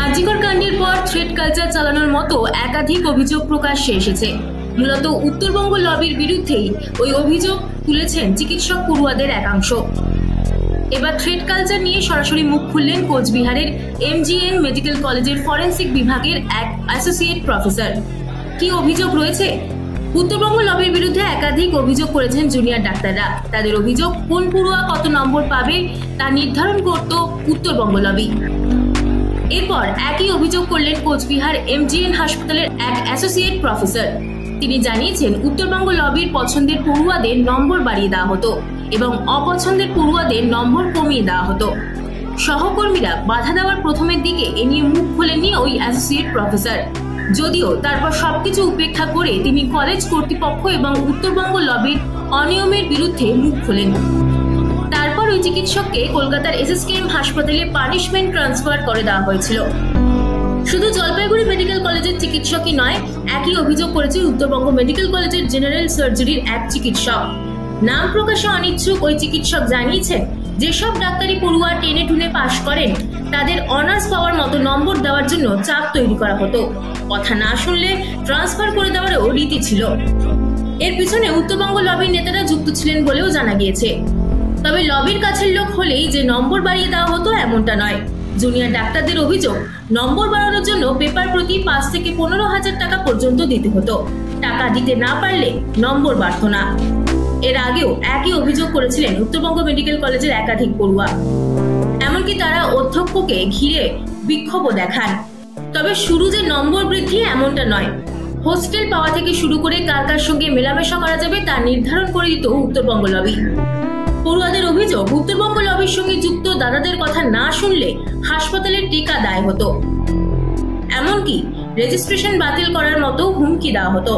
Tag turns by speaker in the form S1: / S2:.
S1: আজিকর কাণ্ডের পর thread culture চালানোর মতো একাধিক অভিযোগ প্রকাশ্যে এসেছে। মূলত উত্তরবঙ্গ লবির বিরুদ্ধেই ওই অভিযোগ তুলেছেন চিকিৎসক পড়ুয়াদের একাংশ। এবার থ্রেড কালচার নিয়ে সরাসরি মুখ খুললেন কোচবিহারের MGN মেডিকেল কলেজের ফরেন্সিক বিভাগের এক অ্যাসোসিয়েট প্রফেসর। কি অভিযোগ রয়েছে? উত্তরবঙ্গ লবির বিরুদ্ধে একাধিক অভিযোগ করেছেন জুনিয়র ডাক্তাররা। তাদের অভিযোগ, কোন পড়ুয়া কত নম্বর পাবে তা নির্ধারণ করত উত্তরবঙ্গ লবি। এরপর একই অভিযোগ করলেন কোচবিহার MGN হাসপাতালের এক অ্যাসোসিয়েট প্রফেসর। তিনি জানিয়েছেন, উত্তরবঙ্গ লবির পছন্দের পড়ুয়াদের নম্বর বাড়িয়ে দেওয়া হতো এবং অপছন্দের পড়ুয়াদের নম্বর কমিয়ে দেওয়া হতো। সহকর্মীরা বাধা দেওয়ার প্রথমের দিকে এ নিয়ে মুখ খোলেননি ওই অ্যাসোসিয়েট প্রফেসর। যদিও তারপর সবকিছু উপেক্ষা করে তিনি কলেজ কর্তৃপক্ষ এবং উত্তরবঙ্গ লবির অনিয়মের বিরুদ্ধে মুখ খোলেন। তারপর ওই চিকিৎসককে কলকাতার SSKM হাসপাতালে পানিশমেন্ট ট্রান্সফার করে দেওয়া হয়েছিল। শুধু জলপাইগুড়ি মেডিকেল কলেজের চিকিৎসকই নয়, একই অভিযোগ করেছে উত্তরবঙ্গ মেডিকেল কলেজের জেনারেল সার্জারির এক চিকিৎসক। নাম প্রকাশে অনিচ্ছুক ওই চিকিৎসক জানিয়েছেন, যেসব ডাক্তারি পড়ুয়া টেনে টুনে পাশ করেন তাদের অনার্স পাওয়ার মতো নম্বর দেওয়ার জন্য চাপ তৈরি করা হতো। কথা না শুনলে ট্রান্সফার করে দেওয়ারও রীতি ছিল। এর পিছনে উত্তরবঙ্গ লবির নেতারা যুক্ত ছিলেন বলেও জানা গিয়েছে। তবে লবির কাছের লোক হলেই যে নম্বর বাড়িয়ে দেওয়া হতো এমনটা নয়। জুনিয়র ডাক্তারদের অভিযোগ, নম্বর বাড়ানোর জন্য পেপার প্রতি 5 থেকে 15,000 টাকা পর্যন্ত দিতে হতো। টাকা দিতে না পারলে নম্বর বাড়ত না। এর আগেও একই অভিযোগ করেছিলেন উত্তরবঙ্গ মেডিকেল কলেজের একাধিক পড়ুয়া। এমনকি তারা অধ্যক্ষকে ঘিরে বিক্ষোভও দেখান। তবে শুরু যে নম্বর বৃদ্ধি এমনটা নয়। হোস্টেল পাওয়া থেকে শুরু করে কার কার সঙ্গে মেলামেশা করা যাবে তা নির্ধারণ করে দিত উত্তরবঙ্গ লবি। পড়ুয়াদের অভিযোগ, উত্তরবঙ্গ লবির সঙ্গে যুক্ত দাদাদের কথা না শুনলে হাসপাতালের টিকা দায় হতো। এমনকি রেজিস্ট্রেশন বাতিল করার মতো হুমকি দেওয়া হতো।